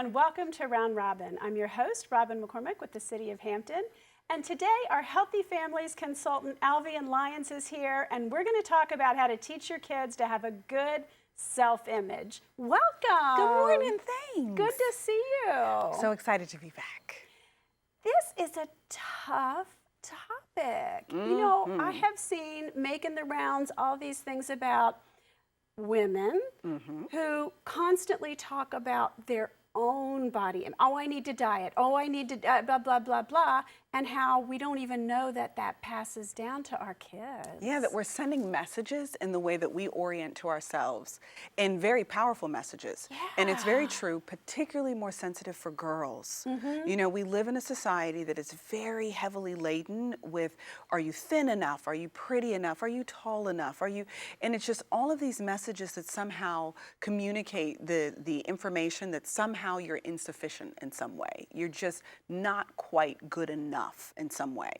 and welcome to Round Robin. I'm your host, Robin McCormick with the City of Hampton. And today, our Healthy Families consultant, Alvean Lyons, is here, and we're going to talk about how to teach your kids to have a good self-image. Welcome. Good morning, thanks. Good to see you. So excited to be back. This is a tough topic. You know, I have seen making the rounds all these things about women who constantly talk about their own body and, oh, I need to diet, oh, I need to blah, blah, blah, blah, and how we don't even know that that passes down to our kids. Yeah, that we're sending messages in the way that we orient to ourselves in very powerful messages. Yeah. And it's very true, particularly more sensitive for girls. You know, we live in a society that is very heavily laden with, are you thin enough? Are you pretty enough? Are you tall enough? Are you, and it's just all of these messages that somehow communicate the information that somehow you're insufficient in some way. You're just not quite good enough in some way.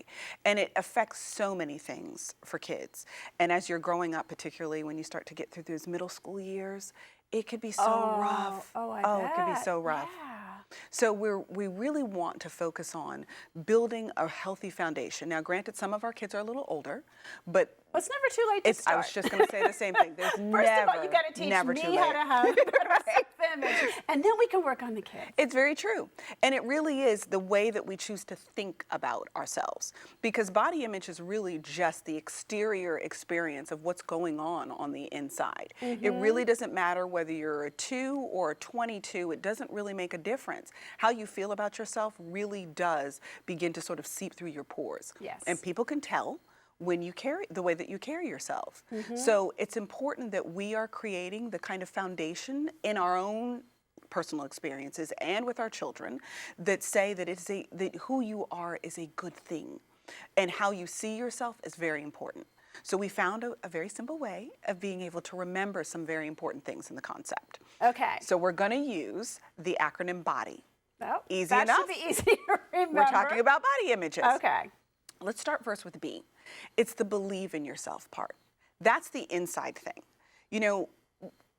And it affects so many things for kids. And as you're growing up, particularly when you start to get through those middle school years, it could be so rough. It could be so rough. Yeah. So we really want to focus on building a healthy foundation. Now, granted, some of our kids are a little older, but Well, it's never too late to start. I was just going to say the same thing. There's First of all, you got to teach me how to have a self-image, and then we can work on the kids. It's very true. And it really is the way that we choose to think about ourselves. Because body image is really just the exterior experience of what's going on the inside. It really doesn't matter whether you're a 2 or a 22. It doesn't really make a difference. How you feel about yourself really does begin to sort of seep through your pores. Yes. And people can tell when you carry the way that you carry yourself. So it's important that we are creating the kind of foundation in our own personal experiences and with our children that say that that who you are is a good thing, and how you see yourself is very important. So we found a very simple way of being able to remember some very important things in the concept. Okay. So we're going to use the acronym BODY. Well, Easy that enough? should be easy to remember. We're talking about body images. Okay. Let's start first with B. It's the believe in yourself part. That's the inside thing. You know,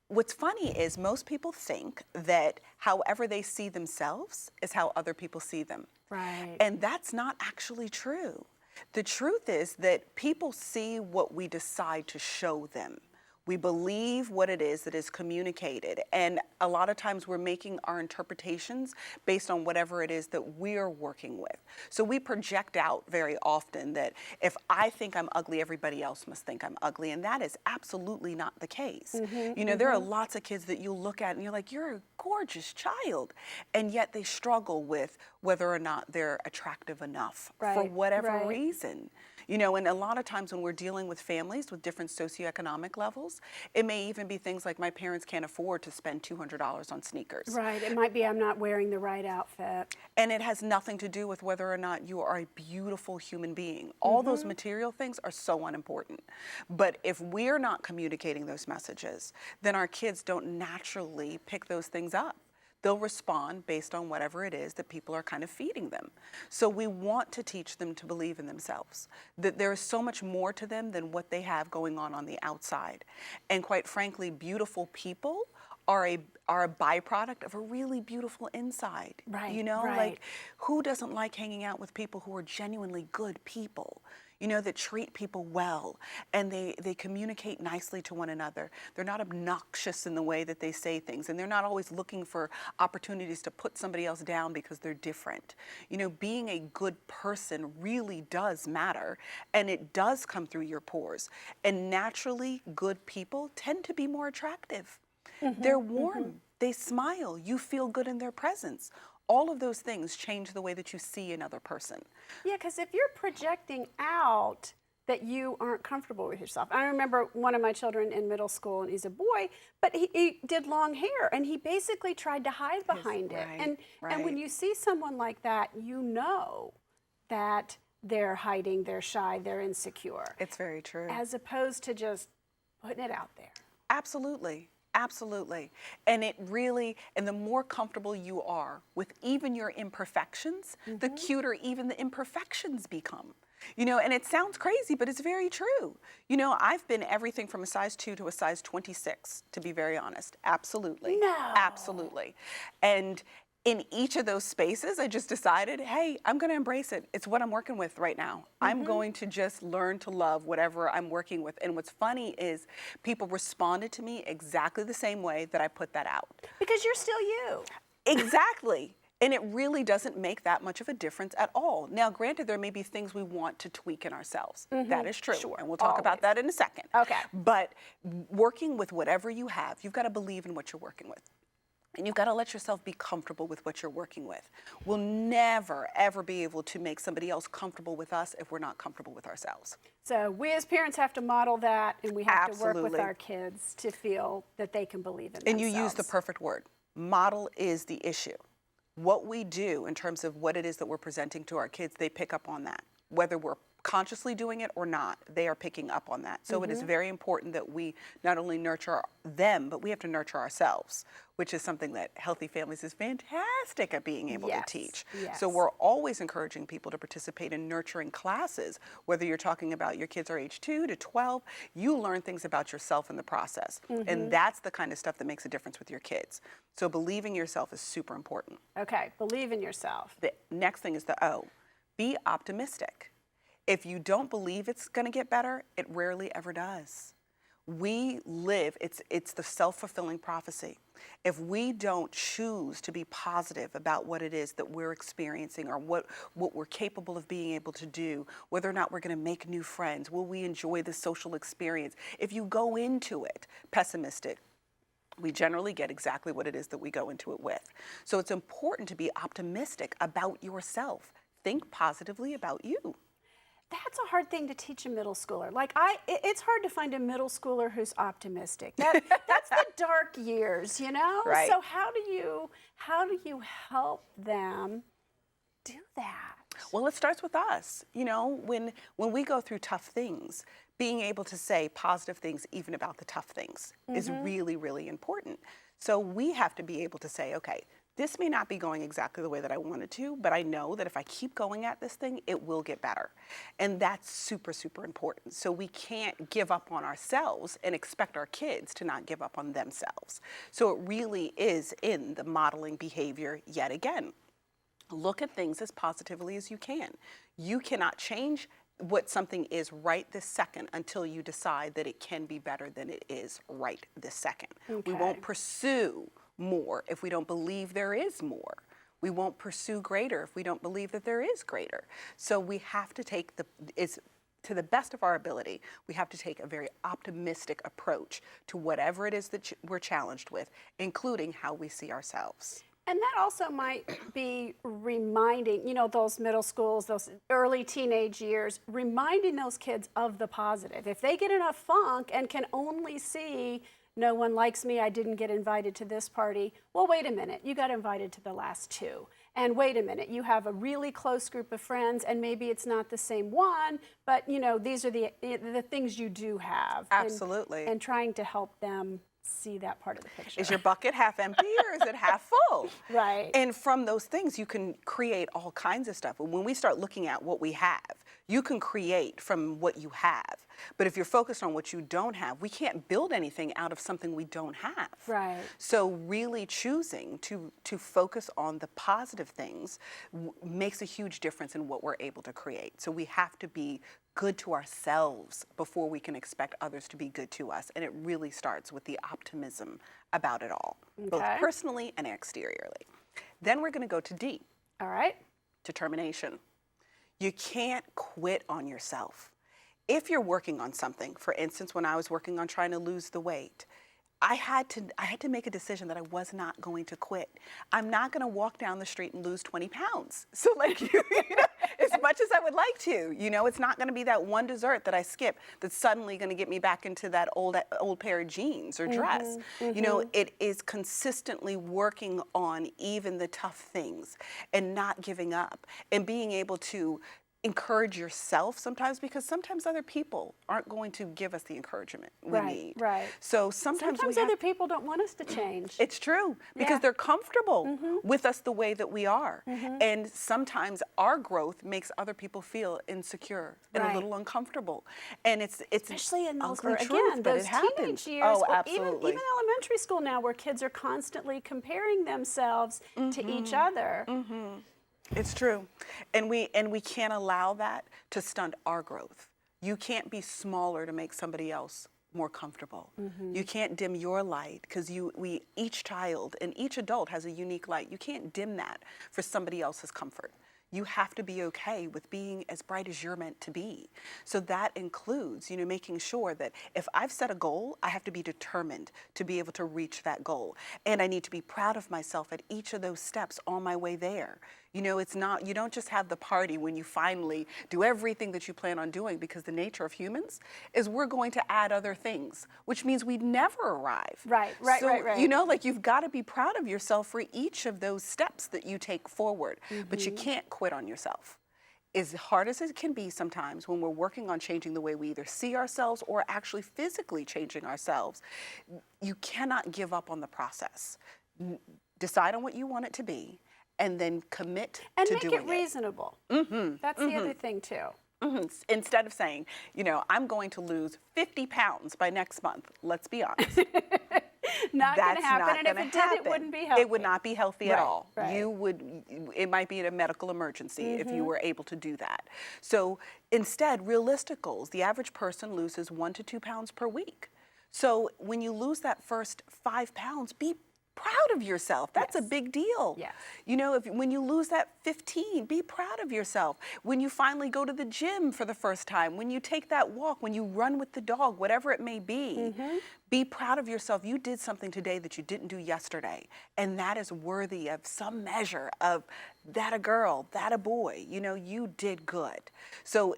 what's funny is most people think that however they see themselves is how other people see them. Right. And that's not actually true. The truth is that people see what we decide to show them. We believe what it is that is communicated. And a lot of times we're making our interpretations based on whatever it is that we're working with. So we project out very often that if I think I'm ugly, everybody else must think I'm ugly. And that is absolutely not the case. You know, there are lots of kids that you look at and you're like, you're a gorgeous child. And yet they struggle with whether or not they're attractive enough for whatever reason. You know, and a lot of times when we're dealing with families with different socioeconomic levels, it may even be things like my parents can't afford to spend $200 on sneakers. Right. It might be I'm not wearing the right outfit. And it has nothing to do with whether or not you are a beautiful human being. All those material things are so unimportant. But if we're not communicating those messages, then our kids don't naturally pick those things up. They'll respond based on whatever it is that people are kind of feeding them. So we want to teach them to believe in themselves, that there is so much more to them than what they have going on the outside. And quite frankly, beautiful people are a byproduct of a really beautiful inside. Right, You know, right. like who doesn't like hanging out with people who are genuinely good people? You know, that treat people well, and they communicate nicely to one another. They're not obnoxious in the way that they say things, and they're not always looking for opportunities to put somebody else down because they're different. You know, being a good person really does matter, and it does come through your pores. And naturally, good people tend to be more attractive. They're warm, they smile, you feel good in their presence. All of those things change the way that you see another person. Yeah, because if you're projecting out that you aren't comfortable with yourself. I remember one of my children in middle school, and he's a boy, but he did long hair, and he basically tried to hide behind it. And when you see someone like that, you know that they're hiding, they're shy, they're insecure. It's very true. As opposed to just putting it out there. Absolutely. Absolutely. And it really, and the more comfortable you are with even your imperfections, the cuter even the imperfections become. You know, and it sounds crazy, but it's very true. You know, I've been everything from a size 2 to a size 26, to be very honest. Absolutely. No. Absolutely. And in each of those spaces, I just decided, hey, I'm going to embrace it. It's what I'm working with right now. I'm going to just learn to love whatever I'm working with. And what's funny is people responded to me exactly the same way that I put that out. Because you're still you. Exactly. And it really doesn't make that much of a difference at all. Now, granted, there may be things we want to tweak in ourselves. That is true. Sure. And we'll talk about that in a second. Okay. But working with whatever you have, you've got to believe in what you're working with. And you've got to let yourself be comfortable with what you're working with. We'll never, ever be able to make somebody else comfortable with us if we're not comfortable with ourselves. So we as parents have to model that, and we have to work with Absolutely. our kids to feel that they can believe in And themselves. you use the perfect word. Model is the issue. What we do in terms of what it is that we're presenting to our kids, they pick up on that. Whether we're consciously doing it or not, they are picking up on that. So it is very important that we not only nurture them, but we have to nurture ourselves, which is something that Healthy Families is fantastic at being able to teach. Yes. So we're always encouraging people to participate in nurturing classes, whether you're talking about your kids are age 2 to 12, you learn things about yourself in the process. And that's the kind of stuff that makes a difference with your kids. So believing yourself is super important. Okay, believe in yourself. The next thing is the O. Be optimistic. If you don't believe it's going to get better, it rarely ever does. We live, it's the self-fulfilling prophecy. If we don't choose to be positive about what it is that we're experiencing or what we're capable of being able to do, whether or not we're going to make new friends, will we enjoy the social experience? If you go into it pessimistic, we generally get exactly what it is that we go into it with. So it's important to be optimistic about yourself. Think positively about you. That's a hard thing to teach a middle schooler. Like it's hard to find a middle schooler who's optimistic. That's the dark years, you know? Right. So how do you help them do that? Well, it starts with us. You know, when we go through tough things, being able to say positive things even about the tough things is really, really important. So we have to be able to say, okay, this may not be going exactly the way that I wanted to, but I know that if I keep going at this thing, it will get better. And that's super, super important. So we can't give up on ourselves and expect our kids to not give up on themselves. So it really is in the modeling behavior yet again. Look at things as positively as you can. You cannot change what something is right this second until you decide that it can be better than it is right this second. Okay. We won't pursue more if we don't believe there is more. We won't pursue greater if we don't believe that there is greater. So we have to take to the best of our ability, we have to take a very optimistic approach to whatever it is that we're challenged with, including how we see ourselves. And that also might be reminding, you know, those middle schools, those early teenage years, reminding those kids of the positive. If they get in a funk and can only see, no one likes me, I didn't get invited to this party. Well, wait a minute, you got invited to the last 2. And wait a minute, you have a really close group of friends, and maybe it's not the same one, but you know, these are the things you do have. Absolutely. And trying to help them see that part of the picture. Is your bucket half empty or is it half full? Right. And from those things, you can create all kinds of stuff. And when we start looking at what we have, you can create from what you have. But if you're focused on what you don't have, we can't build anything out of something we don't have. Right. So really choosing to focus on the positive things makes a huge difference in what we're able to create. So we have to be good to ourselves before we can expect others to be good to us. And it really starts with the optimism about it all, both personally and exteriorly. Then we're going to go to D. All right. Determination. You can't quit on yourself. If you're working on something, for instance, when I was working on trying to lose the weight, I had to make a decision that I was not going to quit. I'm not going to walk down the street and lose 20 pounds. So like, you know, as much as I would like to, you know, it's not going to be that one dessert that I skip that's suddenly going to get me back into that old pair of jeans or dress. You know, it is consistently working on even the tough things and not giving up and being able to encourage yourself sometimes, because sometimes other people aren't going to give us the encouragement we need. Right. So sometimes Other people don't want us to change. it's true, because Yeah. they're comfortable with us the way that we are. And sometimes our growth makes other people feel insecure and a Right. little uncomfortable. And it's Especially in those, ugly again, truth, but those it happens. teenage years. Oh, Well, absolutely. even elementary school now, where kids are constantly comparing themselves to each other. It's true. And we can't allow that to stunt our growth. You can't be smaller to make somebody else more comfortable. You can't dim your light, because each child and each adult has a unique light. You can't dim that for somebody else's comfort. You have to be okay with being as bright as you're meant to be. So that includes, making sure that if I've set a goal, I have to be determined to be able to reach that goal. And I need to be proud of myself at each of those steps on my way there. It's not, you don't just have the party when you finally do everything that you plan on doing, because the nature of humans is we're going to add other things, which means we'd never arrive. Right. You've got to be proud of yourself for each of those steps that you take forward, but you can't quit on yourself. As hard as it can be sometimes when we're working on changing the way we either see ourselves or actually physically changing ourselves, you cannot give up on the process. Decide on what you want it to be, and then commit And to make doing it reasonable. That's the other thing, too. Instead of saying, I'm going to lose 50 pounds by next month, let's be honest. Not going to That's happen. not And if gonna it did, it happen. wouldn't be healthy. It would not be healthy at all. Right. It might be a medical emergency if you were able to do that. So instead, realistic goals. The average person loses 1 to 2 pounds per week. So when you lose that first 5 pounds, be proud of yourself. That's a big deal. Yes. When you lose that 15, be proud of yourself. When you finally go to the gym for the first time, when you take that walk, when you run with the dog, whatever it may be proud of yourself. You did something today that you didn't do yesterday. And that is worthy of some measure of that a girl, that a boy. You did good. So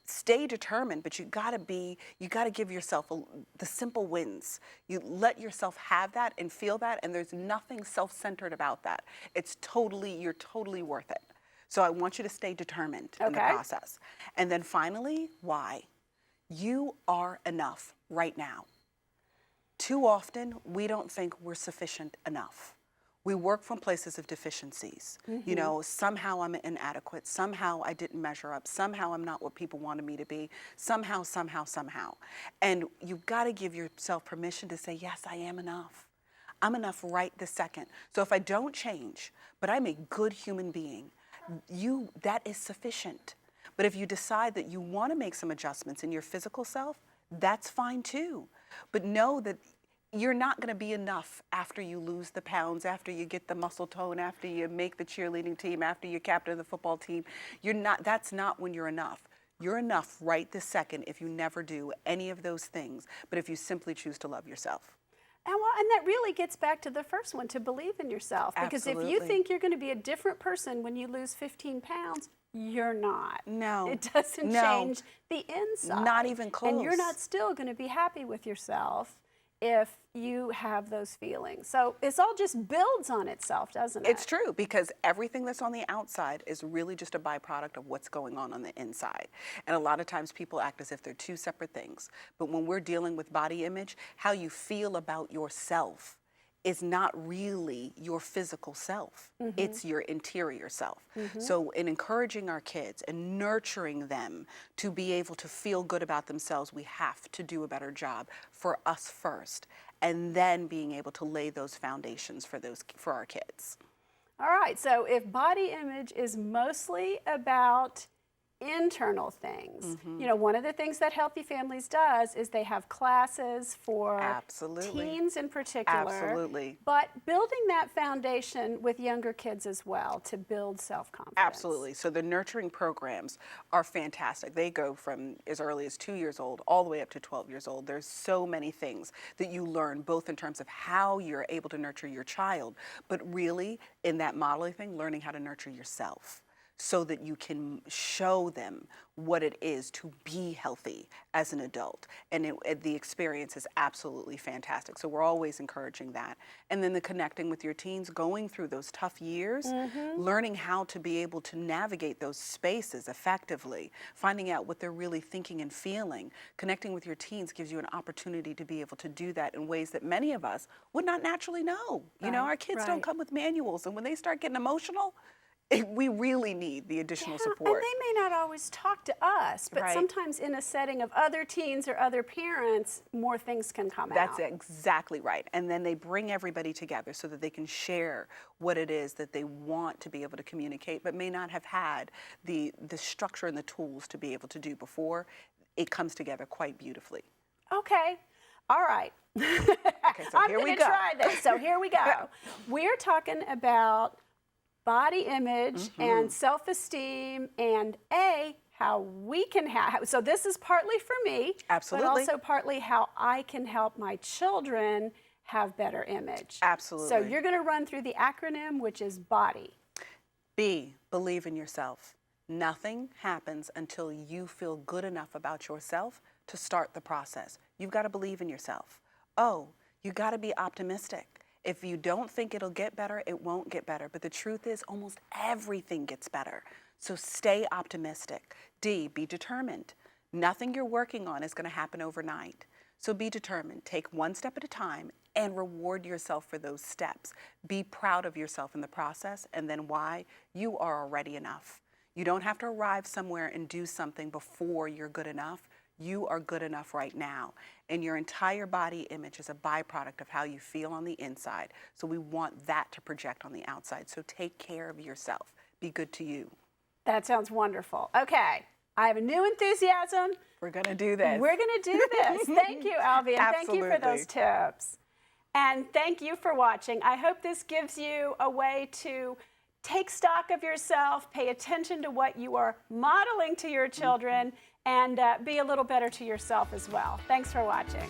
stay determined, but you got to give yourself the simple wins. You let yourself have that and feel that, and there's nothing self-centered about that. You're totally worth it. So I want you to stay determined in the process. And then finally, why? You are enough right now. Too often, we don't think we're sufficient enough. We work from places of deficiencies. Somehow I'm inadequate. Somehow I didn't measure up. Somehow I'm not what people wanted me to be. Somehow. And you've got to give yourself permission to say, yes, I am enough. I'm enough right this second. So if I don't change, but I'm a good human being, that is sufficient. But if you decide that you want to make some adjustments in your physical self, that's fine too. But know that you're not going to be enough after you lose the pounds, after you get the muscle tone, after you make the cheerleading team, after you captain the football team. That's not when you're enough. You're enough right this second if you never do any of those things, but if you simply choose to love yourself. And that really gets back to the first one, to believe in yourself. Because if you think you're going to be a different person when you lose 15 pounds, you're not. No. It doesn't change the inside. Not even close. And you're not still going to be happy with yourself if you have those feelings. So it's all just builds on itself, doesn't it? It's true, because everything that's on the outside is really just a byproduct of what's going on the inside. And a lot of times people act as if they're two separate things. But when we're dealing with body image, how you feel about yourself is not really your physical self. It's your interior self. So in encouraging our kids and nurturing them to be able to feel good about themselves, we have to do a better job for us first, and then being able to lay those foundations for our kids. All right, so if body image is mostly about internal things. One of the things that Healthy Families does is they have classes for teens in particular. Absolutely. But building that foundation with younger kids as well to build self-confidence. Absolutely. So the nurturing programs are fantastic. They go from as early as 2 years old all the way up to 12 years old. There's so many things that you learn, both in terms of how you're able to nurture your child, but really in that modeling thing, learning how to nurture yourself. so that you can show them what it is to be healthy as an adult. And the experience is absolutely fantastic. So we're always encouraging that. And then the connecting with your teens, going through those tough years, learning how to be able to navigate those spaces effectively, finding out what they're really thinking and feeling. Connecting with your teens gives you an opportunity to be able to do that in ways that many of us would not naturally know. You know, our kids don't come with manuals, and when they start getting emotional, we really need the additional support. And they may not always talk to us, but sometimes in a setting of other teens or other parents, more things can come out. That's exactly right. And then they bring everybody together so that they can share what it is that they want to be able to communicate, but may not have had the structure and the tools to be able to do before. It comes together quite beautifully. Okay. All right. Okay, so I'm here we going go. to try this. So here we go. We're talking about body image and self-esteem and how we can have, so this is partly for me, Absolutely. but also partly how I can help my children have better image. Absolutely. So you're going to run through the acronym, which is BODY. B, believe in yourself. Nothing happens until you feel good enough about yourself to start the process. You've got to believe in yourself. O, you got to be optimistic. If you don't think it'll get better, it won't get better. But the truth is almost everything gets better. So stay optimistic. D, be determined. Nothing you're working on is going to happen overnight. So be determined. Take one step at a time and reward yourself for those steps. Be proud of yourself in the process, and then why? You are already enough. You don't have to arrive somewhere and do something before you're good enough. You are good enough right now. And your entire body image is a byproduct of how you feel on the inside. So we want that to project on the outside. So take care of yourself. Be good to you. That sounds wonderful. Okay. I have a new enthusiasm. We're going to do this. We're going to do this. Thank you, Alvean. Thank you for those tips. And thank you for watching. I hope this gives you a way to take stock of yourself, pay attention to what you are modeling to your children, and be a little better to yourself as well. Thanks for watching.